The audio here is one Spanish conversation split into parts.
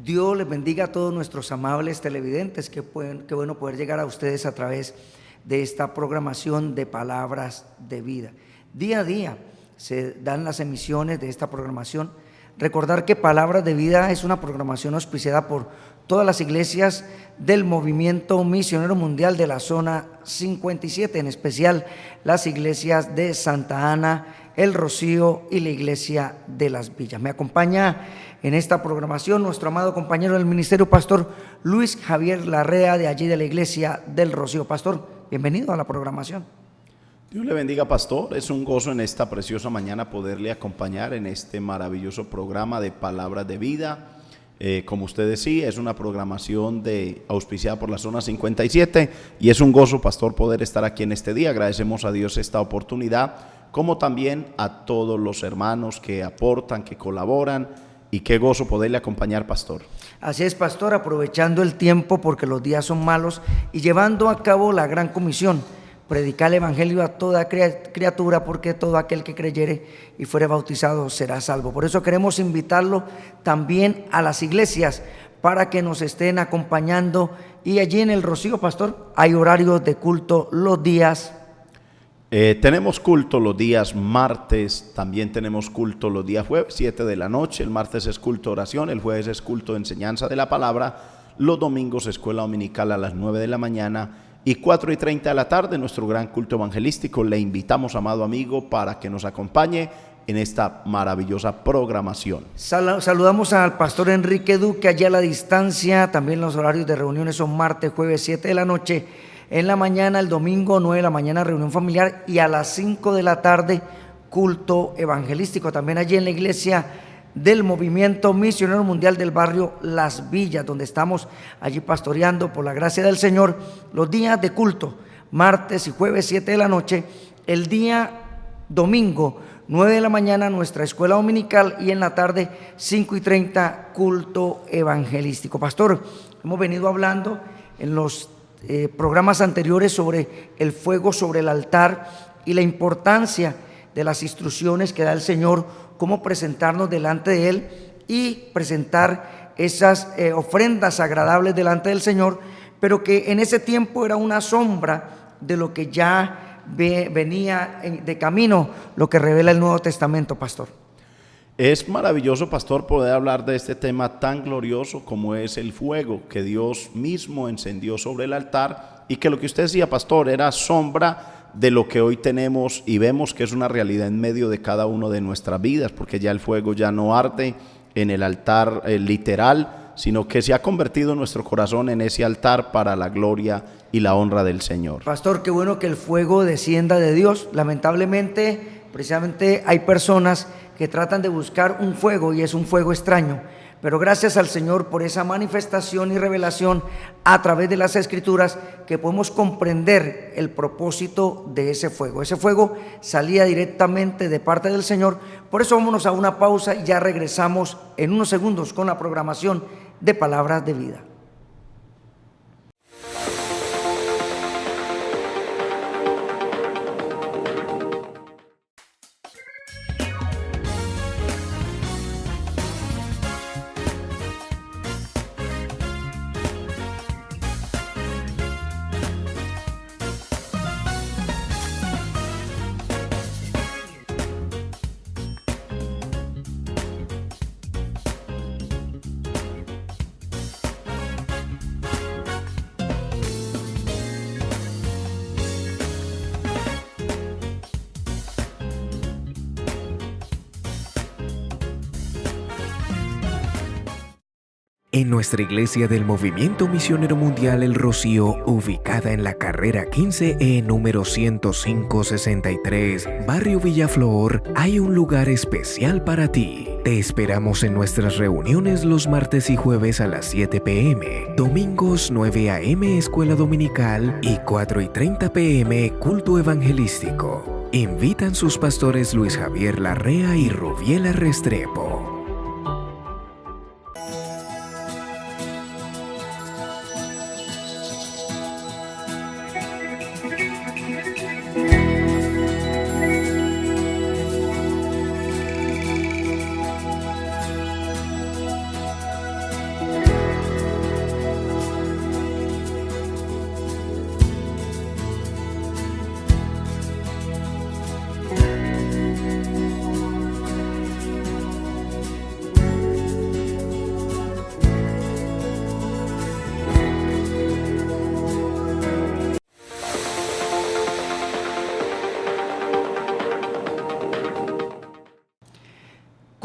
Dios les bendiga a todos nuestros amables televidentes. Qué bueno poder llegar a ustedes a través de esta programación de Palabras de Vida. Día a día se dan las emisiones de esta programación. Recordar que Palabras de Vida es una programación auspiciada por todas las iglesias del Movimiento Misionero Mundial de la Zona 57, en especial las iglesias de Santa Ana, El Rocío y la iglesia de Las Villas. Me acompaña en esta programación nuestro amado compañero del ministerio, Pastor Luis Javier Larrea, de allí de la iglesia del Rocío. Pastor, bienvenido a la programación. Dios le bendiga, pastor. Es un gozo en esta preciosa mañana poderle acompañar en este maravilloso programa de Palabras de Vida. Como usted decía, es una programación auspiciada por la Zona 57 y es un gozo, pastor, poder estar aquí en este día. Agradecemos a Dios esta oportunidad, como también a todos los hermanos que aportan, que colaboran, y qué gozo poderle acompañar, pastor. Así es, pastor, aprovechando el tiempo porque los días son malos y llevando a cabo la gran comisión: predicar el evangelio a toda criatura, porque todo aquel que creyere y fuere bautizado será salvo. Por eso queremos invitarlo también a las iglesias para que nos estén acompañando. Y allí en El Rocío, pastor, hay horarios de culto los días. Tenemos culto los días martes, también tenemos culto los días jueves, 7 de la noche. El martes es culto oración, el jueves es culto enseñanza de la palabra, los domingos escuela dominical a las 9 de la mañana y 4:30 de la tarde nuestro gran culto evangelístico. Le invitamos, amado amigo, para que nos acompañe en esta maravillosa programación. Saludamos al pastor Enrique Duque allá a la distancia. También los horarios de reuniones son martes, jueves, 7 de la noche. En la mañana, el domingo, 9 de la mañana, reunión familiar, y a las 5 de la tarde, culto evangelístico. También allí en la iglesia del Movimiento Misionero Mundial del barrio Las Villas, donde estamos allí pastoreando por la gracia del Señor, los días de culto, martes y jueves, 7 de la noche. El día domingo, 9 de la mañana, nuestra escuela dominical, y en la tarde, 5:30, culto evangelístico. Pastor, hemos venido hablando en los programas anteriores sobre el fuego sobre el altar y la importancia de las instrucciones que da el Señor, cómo presentarnos delante de Él y presentar esas ofrendas agradables delante del Señor, pero que en ese tiempo era una sombra de lo que ya venía de camino, lo que revela el Nuevo Testamento, pastor. Es maravilloso, pastor, poder hablar de este tema tan glorioso como es el fuego que Dios mismo encendió sobre el altar, y que lo que usted decía, pastor, era sombra de lo que hoy tenemos y vemos que es una realidad en medio de cada uno de nuestras vidas, porque ya el fuego ya no arde en el altar literal, sino que se ha convertido nuestro corazón en ese altar para la gloria y la honra del Señor. Pastor, qué bueno que el fuego descienda de Dios. Lamentablemente, precisamente hay personas que tratan de buscar un fuego y es un fuego extraño, pero gracias al Señor por esa manifestación y revelación a través de las Escrituras, que podemos comprender el propósito de ese fuego. Ese fuego salía directamente de parte del Señor. Por eso vámonos a una pausa y ya regresamos en unos segundos con la programación de Palabras de Vida. En nuestra iglesia del Movimiento Misionero Mundial El Rocío, ubicada en la carrera 15E número 10563, barrio Villaflor, hay un lugar especial para ti. Te esperamos en nuestras reuniones los martes y jueves a las 7 p.m, domingos 9 a.m. escuela dominical y 4:30 p.m. culto evangelístico. Invitan sus pastores Luis Javier Larrea y Rubiela Restrepo.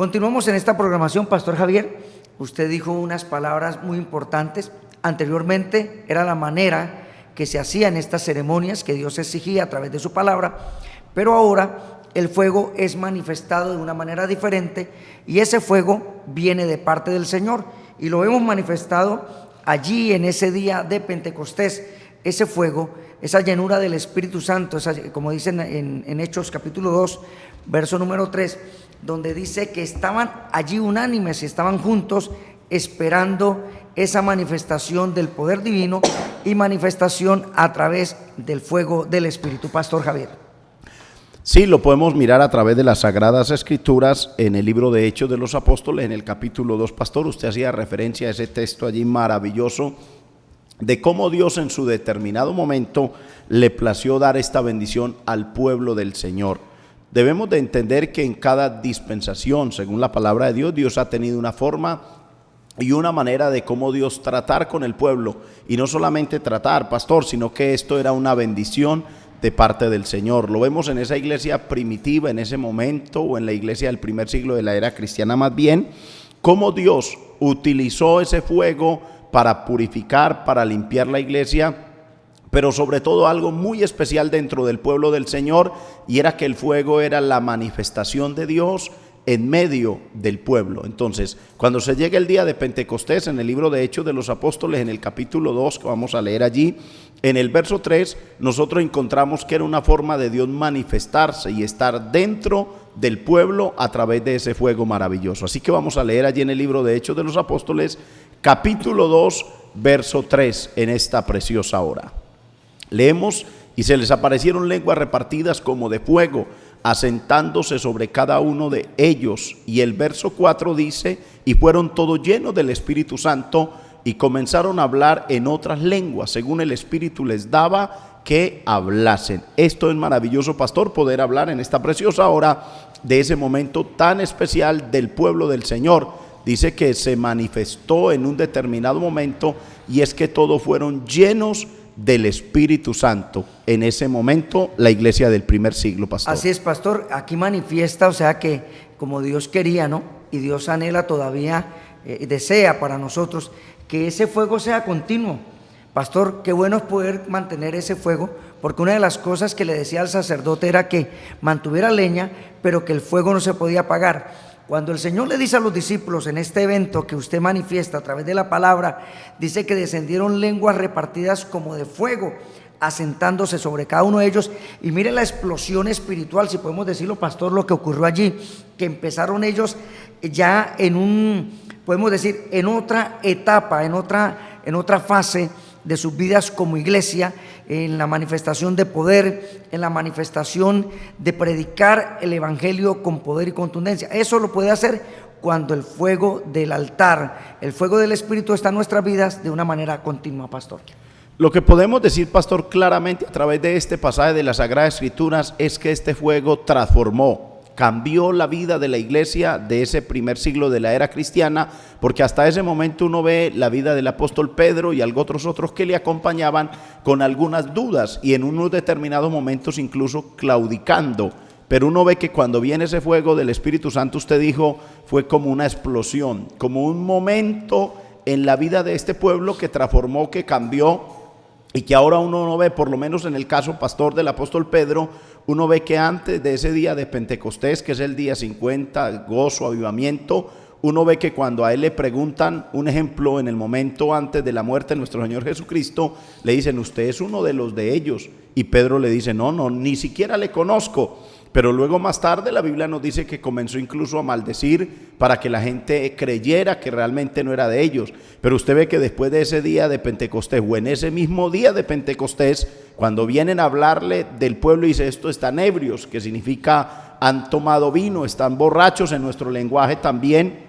Continuamos en esta programación, Pastor Javier. Usted dijo unas palabras muy importantes. Anteriormente era la manera que se hacía en estas ceremonias que Dios exigía a través de su palabra, pero ahora el fuego es manifestado de una manera diferente y ese fuego viene de parte del Señor y lo hemos manifestado allí en ese día de Pentecostés. Ese fuego, esa llenura del Espíritu Santo, como dicen en Hechos capítulo 2, verso número 3, donde dice que estaban allí unánimes y estaban juntos esperando esa manifestación del poder divino y manifestación a través del fuego del Espíritu. Pastor Javier. Sí, lo podemos mirar a través de las Sagradas Escrituras en el libro de Hechos de los Apóstoles, en el capítulo 2, Pastor. Usted hacía referencia a ese texto allí maravilloso de cómo Dios en su determinado momento le plació dar esta bendición al pueblo del Señor. Debemos de entender que en cada dispensación, según la palabra de Dios, Dios ha tenido una forma y una manera de cómo Dios tratar con el pueblo. Y no solamente tratar, pastor, sino que esto era una bendición de parte del Señor. Lo vemos en esa iglesia primitiva, en ese momento, o en la iglesia del primer siglo de la era cristiana más bien, cómo Dios utilizó ese fuego para purificar, para limpiar la iglesia, pero sobre todo algo muy especial dentro del pueblo del Señor, y era que el fuego era la manifestación de Dios en medio del pueblo. Entonces, cuando se llega el día de Pentecostés, en el libro de Hechos de los Apóstoles, en el capítulo 2, que vamos a leer allí, en el verso 3, nosotros encontramos que era una forma de Dios manifestarse y estar dentro del pueblo a través de ese fuego maravilloso. Así que vamos a leer allí en el libro de Hechos de los Apóstoles, capítulo 2, verso 3, en esta preciosa hora. Leemos: y se les aparecieron lenguas repartidas como de fuego, asentándose sobre cada uno de ellos. Y el verso 4 dice: y fueron todos llenos del Espíritu Santo y comenzaron a hablar en otras lenguas, según el Espíritu les daba que hablasen. Esto es maravilloso, pastor, poder hablar en esta preciosa hora de ese momento tan especial del pueblo del Señor. Dice que se manifestó en un determinado momento, y es que todos fueron llenos del Espíritu Santo. En ese momento, la iglesia del primer siglo, pastor. Así es, pastor. Aquí manifiesta, o sea, que como Dios quería, ¿no? Y Dios anhela todavía, desea para nosotros que ese fuego sea continuo. Pastor, qué bueno es poder mantener ese fuego, porque una de las cosas que le decía al sacerdote era que mantuviera leña, pero que el fuego no se podía apagar. Cuando el Señor le dice a los discípulos en este evento que usted manifiesta a través de la palabra, dice que descendieron lenguas repartidas como de fuego, asentándose sobre cada uno de ellos. Y mire la explosión espiritual, si podemos decirlo, pastor, lo que ocurrió allí, que empezaron ellos ya podemos decir, en otra etapa, en otra fase de sus vidas como iglesia, en la manifestación de poder, en la manifestación de predicar el evangelio con poder y contundencia. Eso lo puede hacer cuando el fuego del altar, el fuego del Espíritu está en nuestras vidas de una manera continua, pastor. Lo que podemos decir, pastor, claramente a través de este pasaje de las Sagradas Escrituras es que este fuego transformó, cambió la vida de la iglesia de ese primer siglo de la era cristiana, porque hasta ese momento uno ve la vida del apóstol Pedro y otros que le acompañaban con algunas dudas y en unos determinados momentos incluso claudicando. Pero uno ve que cuando viene ese fuego del Espíritu Santo, usted dijo, fue como una explosión, como un momento en la vida de este pueblo que transformó, que cambió. Y que ahora uno no ve, por lo menos en el caso, pastor, del apóstol Pedro, uno ve que antes de ese día de Pentecostés, que es el día 50, gozo, avivamiento, uno ve que cuando a él le preguntan, un ejemplo, en el momento antes de la muerte de nuestro Señor Jesucristo, le dicen, usted es uno de los de ellos. Y Pedro le dice, no, ni siquiera le conozco. Pero luego más tarde la Biblia nos dice que comenzó incluso a maldecir para que la gente creyera que realmente no era de ellos. Pero usted ve que después de ese día de Pentecostés, o en ese mismo día de Pentecostés, cuando vienen a hablarle del pueblo, dice, estos están ebrios, que significa han tomado vino, están borrachos en nuestro lenguaje también.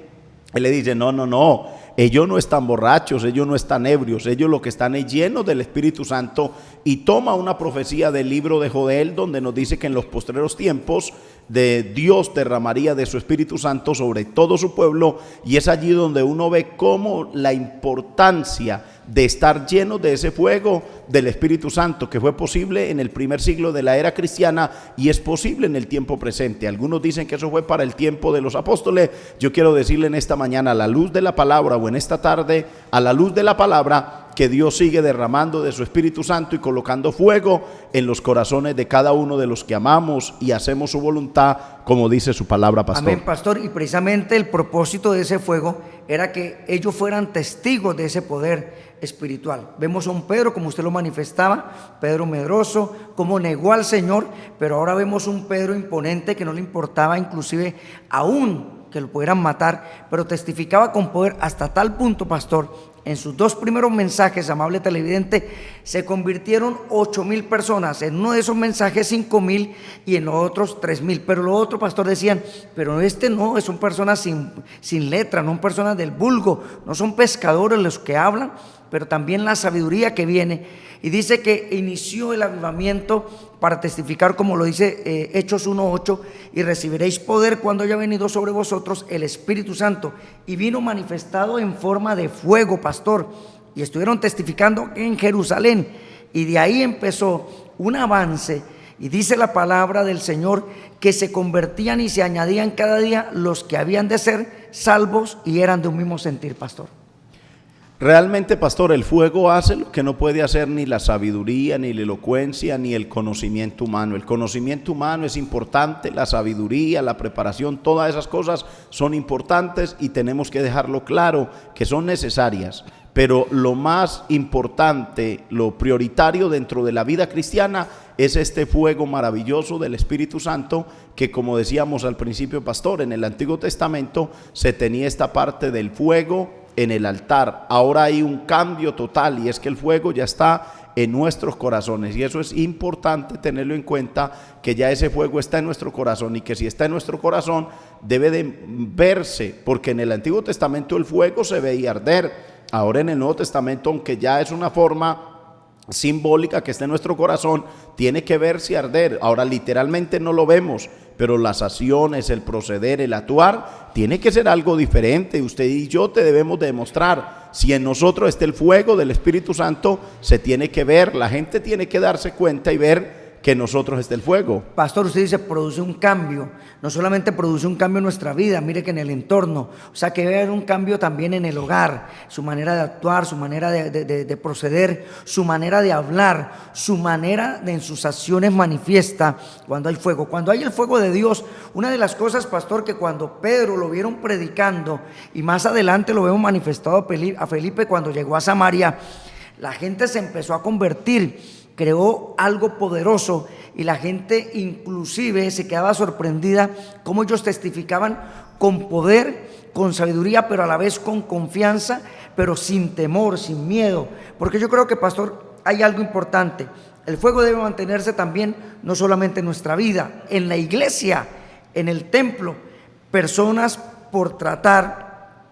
Él le dice, no, ellos no están borrachos, ellos no están ebrios, ellos lo que están es llenos del Espíritu Santo. Y toma una profecía del libro de Joel, donde nos dice que en los postreros tiempos de Dios derramaría de su Espíritu Santo sobre todo su pueblo, y es allí donde uno ve cómo la importancia de estar lleno de ese fuego del Espíritu Santo, que fue posible en el primer siglo de la era cristiana y es posible en el tiempo presente. Algunos dicen que eso fue para el tiempo de los apóstoles. Yo quiero decirle en esta mañana, a la luz de la palabra, o en esta tarde, a la luz de la palabra, que Dios sigue derramando de su Espíritu Santo y colocando fuego en los corazones de cada uno de los que amamos y hacemos su voluntad, como dice su palabra, pastor. Amén, pastor. Y precisamente el propósito de ese fuego era que ellos fueran testigos de ese poder espiritual. Vemos a un Pedro, como usted lo manifestaba, Pedro medroso, como negó al Señor, pero ahora vemos un Pedro imponente que no le importaba inclusive aún que lo pudieran matar, pero testificaba con poder hasta tal punto, pastor. En sus dos primeros mensajes, amable televidente, se convirtieron 8,000 personas. En uno de esos mensajes 5,000 y en los otros 3,000. Pero los otros, pastor, decían, pero este no, son personas sin letra, no son personas del vulgo, no son pescadores los que hablan, pero también la sabiduría que viene. Y dice que inició el avivamiento para testificar, como lo dice Hechos 1:8, y recibiréis poder cuando haya venido sobre vosotros el Espíritu Santo. Y vino manifestado en forma de fuego, pastor. Y estuvieron testificando en Jerusalén. Y de ahí empezó un avance. Y dice la palabra del Señor que se convertían y se añadían cada día los que habían de ser salvos y eran de un mismo sentir, pastor. Realmente, pastor, el fuego hace lo que no puede hacer ni la sabiduría, ni la elocuencia, ni el conocimiento humano. El conocimiento humano es importante, la sabiduría, la preparación, todas esas cosas son importantes y tenemos que dejarlo claro que son necesarias. Pero lo más importante, lo prioritario dentro de la vida cristiana es este fuego maravilloso del Espíritu Santo, que, como decíamos al principio, pastor, en el Antiguo Testamento se tenía esta parte del fuego en el altar. Ahora hay un cambio total, y es que el fuego ya está en nuestros corazones, y eso es importante tenerlo en cuenta, que ya ese fuego está en nuestro corazón, y que si está en nuestro corazón debe de verse, porque en el Antiguo Testamento el fuego se veía arder. Ahora en el Nuevo Testamento, aunque ya es una forma simbólica que está en nuestro corazón, tiene que verse y arder. Ahora literalmente no lo vemos, pero las acciones, el proceder, el actuar, tiene que ser algo diferente. Usted y yo te debemos demostrar. Si en nosotros está el fuego del Espíritu Santo, se tiene que ver, la gente tiene que darse cuenta y ver que en nosotros está el fuego. Pastor, usted dice produce un cambio, no solamente produce un cambio en nuestra vida, mire que en el entorno, o sea que debe haber un cambio también en el hogar, su manera de actuar, su manera de proceder, su manera de hablar, su manera de en sus acciones manifiesta cuando hay fuego. Cuando hay el fuego de Dios, una de las cosas, pastor, que cuando Pedro lo vieron predicando, y más adelante lo vemos manifestado a Felipe cuando llegó a Samaria, la gente se empezó a convertir, creó algo poderoso, y la gente inclusive se quedaba sorprendida cómo ellos testificaban con poder, con sabiduría, pero a la vez con confianza, pero sin temor, sin miedo. Porque yo creo que, pastor, hay algo importante. El fuego debe mantenerse también no solamente en nuestra vida, en la iglesia, en el templo. Personas, por tratar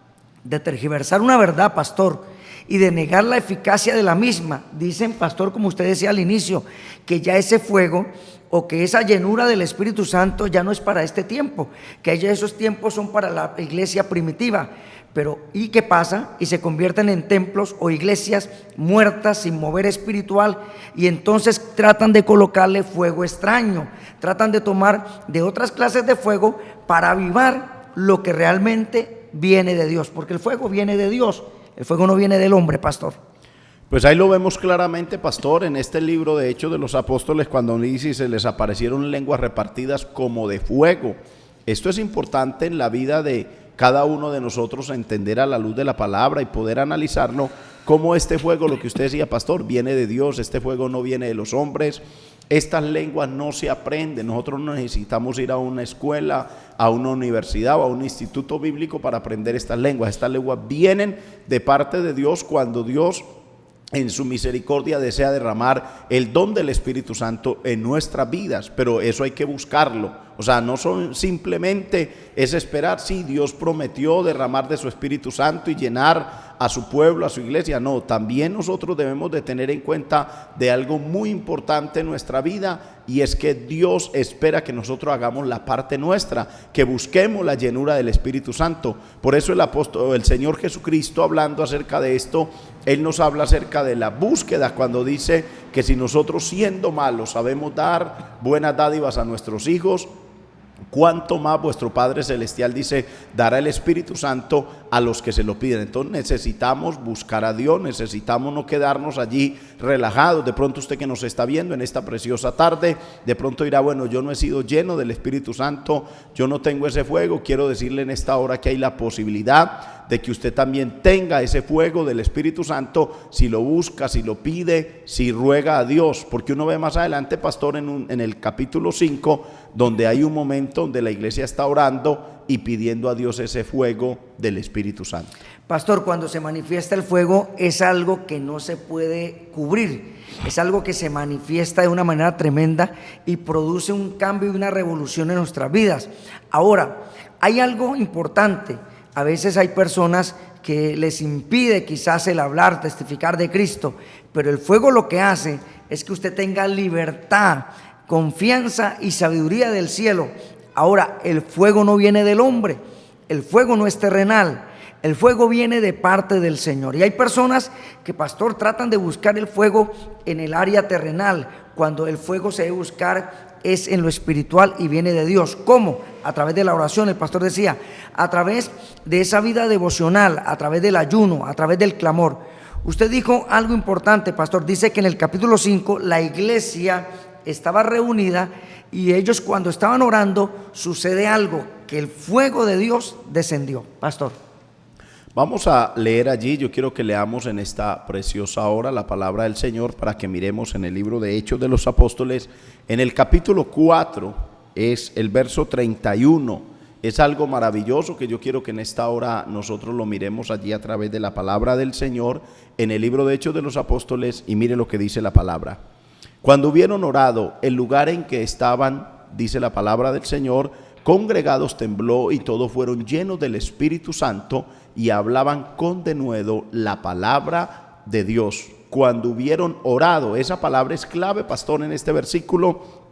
de tergiversar una verdad, pastor, y de negar la eficacia de la misma, dicen, pastor, como usted decía al inicio, que ya ese fuego o que esa llenura del Espíritu Santo ya no es para este tiempo, que ya esos tiempos son para la iglesia primitiva. Pero ¿y qué pasa? Y se convierten en templos o iglesias muertas, sin mover espiritual, y entonces tratan de colocarle fuego extraño, tratan de tomar de otras clases de fuego para avivar lo que realmente viene de Dios, porque el fuego viene de Dios. El fuego no viene del hombre, pastor. Pues ahí lo vemos claramente, pastor, en este libro de Hechos de los Apóstoles, cuando dice: se les aparecieron lenguas repartidas como de fuego. Esto es importante en la vida de cada uno de nosotros, entender a la luz de la palabra y poder analizarlo, cómo este fuego, lo que usted decía, pastor, viene de Dios. Este fuego no viene de los hombres. Estas lenguas no se aprenden. Nosotros no necesitamos ir a una escuela, a una universidad o a un instituto bíblico para aprender estas lenguas. Estas lenguas vienen de parte de Dios cuando Dios, en su misericordia, desea derramar el don del Espíritu Santo en nuestras vidas, pero eso hay que buscarlo. O sea, no son simplemente es esperar, sí, Dios prometió derramar de su Espíritu Santo y llenar a su pueblo, a su iglesia. No, también nosotros debemos de tener en cuenta de algo muy importante en nuestra vida, y es que Dios espera que nosotros hagamos la parte nuestra, que busquemos la llenura del Espíritu Santo. Por eso el Señor Jesucristo, hablando acerca de esto, Él nos habla acerca de la búsqueda, cuando dice que si nosotros, siendo malos, sabemos dar buenas dádivas a nuestros hijos, cuánto más vuestro Padre Celestial, dice, dará el Espíritu Santo a los que se lo piden. Entonces necesitamos buscar a Dios, necesitamos no quedarnos allí relajados. De pronto usted que nos está viendo en esta preciosa tarde, de pronto dirá, bueno, yo no he sido lleno del Espíritu Santo, yo no tengo ese fuego. Quiero decirle en esta hora que hay la posibilidad de que usted también tenga ese fuego del Espíritu Santo, si lo busca, si lo pide, si ruega a Dios. Porque uno ve más adelante, pastor, en el capítulo 5, donde hay un momento donde la iglesia está orando y pidiendo a Dios ese fuego del Espíritu Santo. Pastor, cuando se manifiesta el fuego es algo que no se puede cubrir, es algo que se manifiesta de una manera tremenda y produce un cambio y una revolución en nuestras vidas. Ahora, hay algo importante. A veces hay personas que les impide quizás el hablar, testificar de Cristo, pero el fuego lo que hace es que usted tenga libertad, confianza y sabiduría del cielo. Ahora, el fuego no viene del hombre, el fuego no es terrenal, el fuego viene de parte del Señor. Y hay personas que, pastor, tratan de buscar el fuego en el área terrenal, cuando el fuego se debe buscar es en lo espiritual y viene de Dios. ¿Cómo? A través de la oración, el pastor decía, a través de esa vida devocional, a través del ayuno, a través del clamor. Usted dijo algo importante, pastor, dice que en el capítulo 5 la iglesia estaba reunida y ellos, cuando estaban orando, sucede algo, que el fuego de Dios descendió. Pastor. Vamos a leer allí, yo quiero que leamos en esta preciosa hora la palabra del Señor, para que miremos en el libro de Hechos de los Apóstoles, en el capítulo 4, es el verso 31. Es algo maravilloso que yo quiero que en esta hora nosotros lo miremos allí a través de la palabra del Señor, en el libro de Hechos de los Apóstoles, y mire lo que dice la palabra. Cuando hubieron orado, el lugar en que estaban, dice la palabra del Señor, congregados tembló, y todos fueron llenos del Espíritu Santo y hablaban con denuedo la palabra de Dios. Cuando hubieron orado, esa palabra es clave, pastor, en este versículo.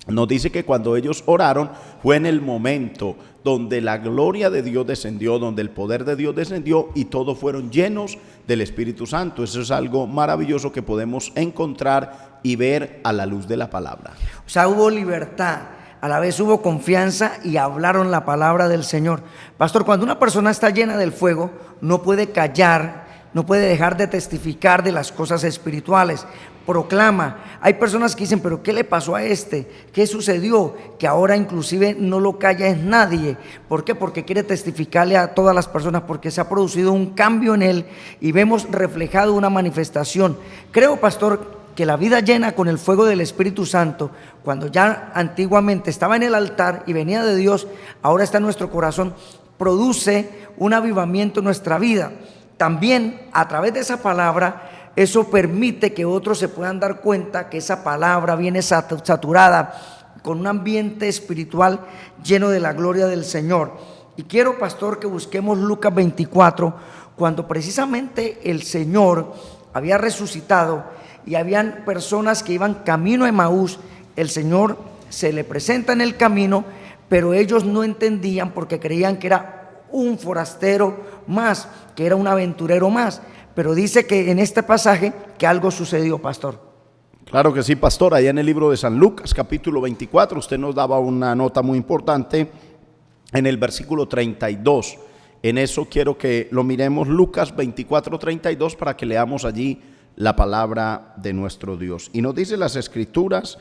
Nos dice que cuando ellos oraron fue en el momento donde la gloria de Dios descendió, donde el poder de Dios descendió, y todos fueron llenos del Espíritu Santo. Eso es algo maravilloso que podemos encontrar y ver a la luz de la palabra. O sea, hubo libertad, a la vez hubo confianza y hablaron la palabra del Señor. Pastor, cuando una persona está llena del fuego, no puede callar, no puede dejar de testificar de las cosas espirituales. Proclama. Hay personas que dicen, pero ¿qué le pasó a este? ¿Qué sucedió? Que ahora inclusive no lo calla es nadie. ¿Por qué? Porque quiere testificarle a todas las personas, porque se ha producido un cambio en él y vemos reflejado una manifestación. Creo, pastor, que la vida llena con el fuego del Espíritu Santo, cuando ya antiguamente estaba en el altar y venía de Dios, ahora está en nuestro corazón, produce un avivamiento en nuestra vida. También a través de esa palabra, eso permite que otros se puedan dar cuenta que esa palabra viene saturada con un ambiente espiritual lleno de la gloria del Señor. Y quiero, pastor, que busquemos Lucas 24, cuando precisamente el Señor había resucitado y habían personas que iban camino a Emaús. El Señor se le presenta en el camino, pero ellos no entendían, porque creían que era un forastero más, que era un aventurero más. Pero dice que en este pasaje que algo sucedió, pastor. Claro que sí, pastor. Allá en el libro de San Lucas, capítulo 24, usted nos daba una nota muy importante en el versículo 32. En eso quiero que lo miremos, Lucas 24, 32, para que leamos allí la palabra de nuestro Dios. Y nos dice las Escrituras: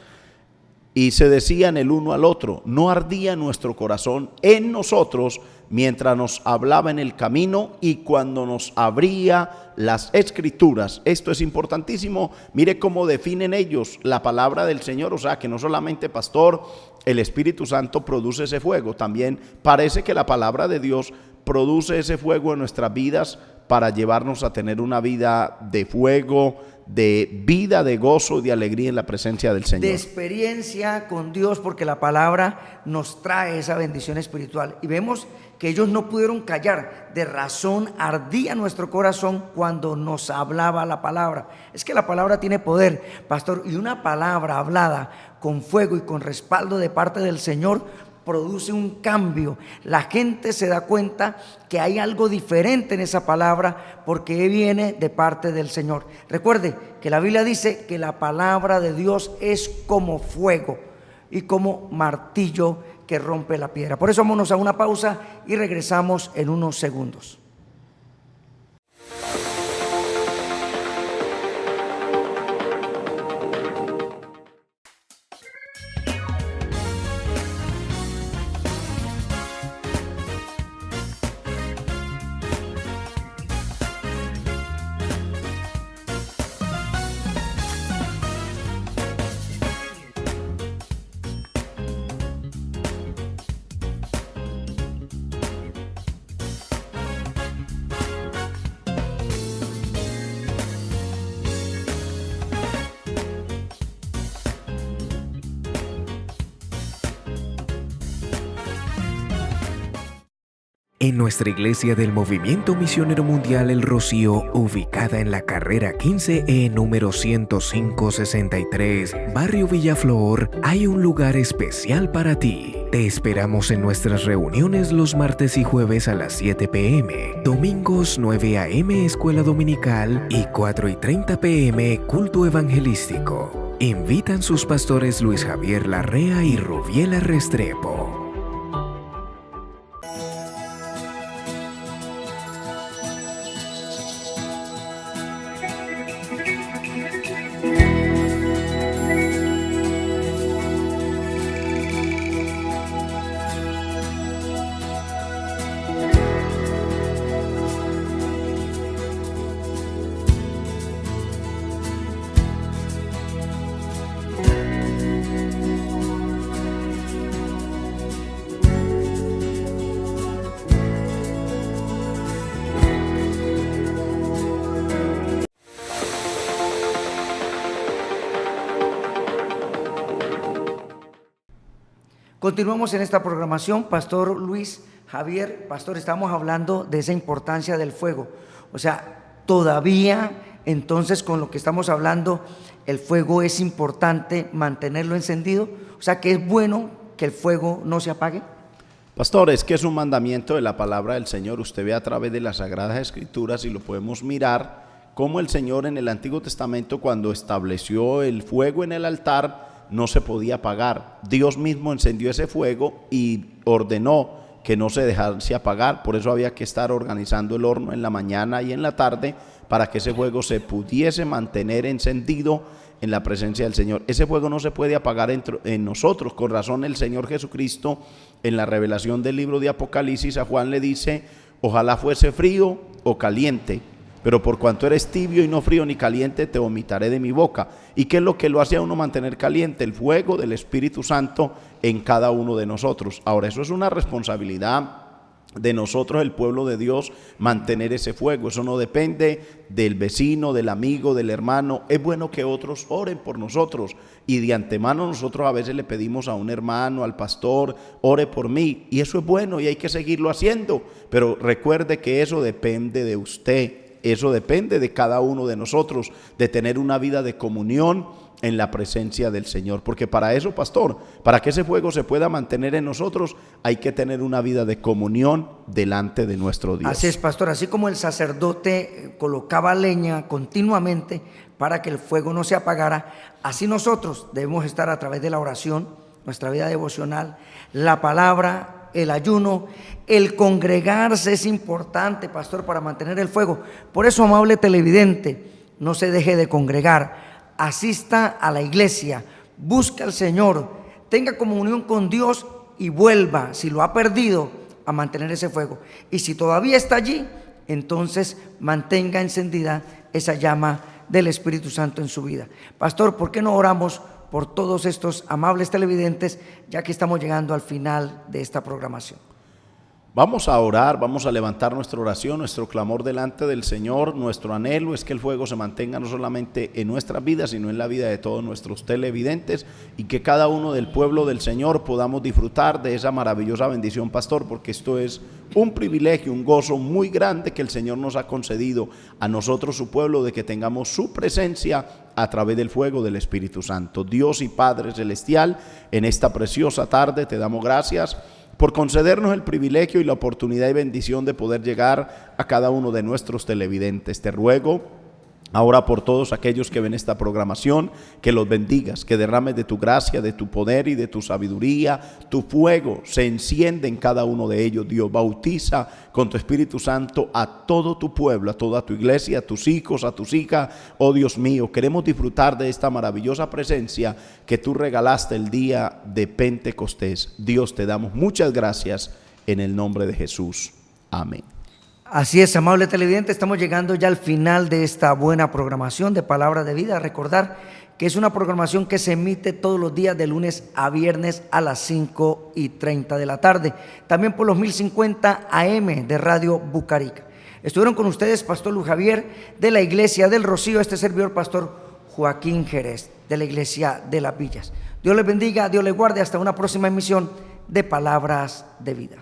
y se decían el uno al otro, ¿no ardía nuestro corazón en nosotros mientras nos hablaba en el camino y cuando nos abría las Escrituras? Esto es importantísimo. Mire cómo definen ellos la palabra del Señor. O sea, que no solamente, pastor, el Espíritu Santo produce ese fuego, también parece que la palabra de Dios produce ese fuego en nuestras vidas para llevarnos a tener una vida de fuego, de vida, de gozo y de alegría en la presencia del Señor. De experiencia con Dios, porque la palabra nos trae esa bendición espiritual. Y vemos que ellos no pudieron callar, de razón ardía nuestro corazón cuando nos hablaba la palabra. Es que la palabra tiene poder, pastor, y una palabra hablada con fuego y con respaldo de parte del Señor produce un cambio. La gente se da cuenta que hay algo diferente en esa palabra porque viene de parte del Señor. Recuerde que la Biblia dice que la palabra de Dios es como fuego y como martillo que rompe la piedra. Por eso vámonos a una pausa y regresamos en unos segundos. En nuestra iglesia del Movimiento Misionero Mundial El Rocío, ubicada en la carrera 15E número 10563, Barrio Villaflor, hay un lugar especial para ti. Te esperamos en nuestras reuniones los martes y jueves a las 7 p.m., domingos 9 a.m. Escuela Dominical y 4:30 p.m. Culto Evangelístico. Invitan sus pastores Luis Javier Larrea y Rubiela Restrepo. Continuamos en esta programación, Pastor Luis Javier. Pastor, estamos hablando de esa importancia del fuego. O sea, todavía entonces con lo que estamos hablando, el fuego es importante mantenerlo encendido. O sea, que es bueno que el fuego no se apague. Pastor, es que es un mandamiento de la palabra del Señor. Usted ve a través de las Sagradas Escrituras y lo podemos mirar cómo el Señor en el Antiguo Testamento, cuando estableció el fuego en el altar, no se podía apagar. Dios mismo encendió ese fuego y ordenó que no se dejase apagar. Por eso había que estar organizando el horno en la mañana y en la tarde para que ese fuego se pudiese mantener encendido en la presencia del Señor. Ese fuego no se puede apagar en nosotros. Con razón el Señor Jesucristo, en la revelación del libro de Apocalipsis, a Juan le dice: ojalá fuese frío o caliente, pero por cuanto eres tibio y no frío ni caliente, te vomitaré de mi boca. ¿Y qué es lo que lo hace a uno mantener caliente? El fuego del Espíritu Santo en cada uno de nosotros. Ahora, eso es una responsabilidad de nosotros, el pueblo de Dios, mantener ese fuego. Eso no depende del vecino, del amigo, del hermano. Es bueno que otros oren por nosotros, y de antemano nosotros a veces le pedimos a un hermano, al pastor: ore por mí, y eso es bueno y hay que seguirlo haciendo, pero recuerde que eso depende de usted. Eso depende de cada uno de nosotros, de tener una vida de comunión en la presencia del Señor. Porque para eso, pastor, para que ese fuego se pueda mantener en nosotros, hay que tener una vida de comunión delante de nuestro Dios. Así es, pastor. Así como el sacerdote colocaba leña continuamente para que el fuego no se apagara, así nosotros debemos estar a través de la oración, nuestra vida devocional, la palabra, el ayuno, el congregarse es importante, pastor, para mantener el fuego. Por eso, amable televidente, no se deje de congregar, asista a la iglesia, busque al Señor, tenga comunión con Dios y vuelva, si lo ha perdido, a mantener ese fuego. Y si todavía está allí, entonces mantenga encendida esa llama del Espíritu Santo en su vida. Pastor, ¿por qué no oramos por todos estos amables televidentes, ya que estamos llegando al final de esta programación? Vamos a orar, vamos a levantar nuestra oración, nuestro clamor delante del Señor. Nuestro anhelo es que el fuego se mantenga no solamente en nuestras vidas, sino en la vida de todos nuestros televidentes, y que cada uno del pueblo del Señor podamos disfrutar de esa maravillosa bendición, pastor, porque esto es un privilegio, un gozo muy grande que el Señor nos ha concedido a nosotros, su pueblo, de que tengamos su presencia a través del fuego del Espíritu Santo. Dios y Padre Celestial, en esta preciosa tarde te damos gracias por concedernos el privilegio y la oportunidad y bendición de poder llegar a cada uno de nuestros televidentes. Te ruego ahora por todos aquellos que ven esta programación, que los bendigas, que derrames de tu gracia, de tu poder y de tu sabiduría. Tu fuego se enciende en cada uno de ellos, Dios. Bautiza con tu Espíritu Santo a todo tu pueblo, a toda tu iglesia, a tus hijos, a tus hijas. Oh Dios mío, queremos disfrutar de esta maravillosa presencia que tú regalaste el día de Pentecostés. Dios, te damos muchas gracias en el nombre de Jesús. Amén. Así es, amable televidente, estamos llegando ya al final de esta buena programación de Palabra de Vida. Recordar que es una programación que se emite todos los días de lunes a viernes a las 5:30 de la tarde. También por los 1050 AM de Radio Bucarica. Estuvieron con ustedes Pastor Luis Javier de la Iglesia del Rocío, este servidor Pastor Joaquín Jerez de la Iglesia de las Villas. Dios les bendiga, Dios les guarde. Hasta una próxima emisión de Palabras de Vida.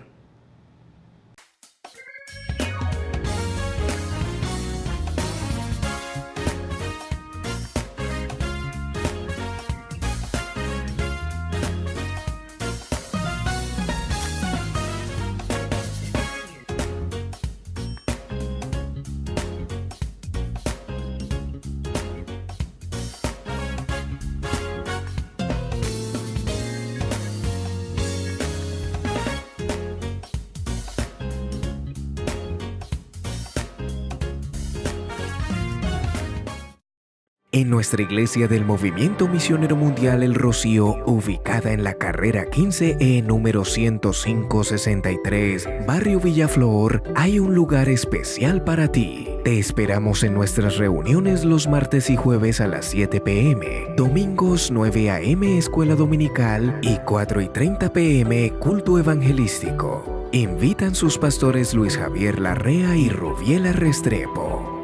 En nuestra iglesia del Movimiento Misionero Mundial El Rocío, ubicada en la carrera 15E número 10563, Barrio Villaflor, hay un lugar especial para ti. Te esperamos en nuestras reuniones los martes y jueves a las 7 p.m., domingos 9 a.m. Escuela Dominical y 4:30 p.m. Culto Evangelístico. Invitan sus pastores Luis Javier Larrea y Rubiela Restrepo.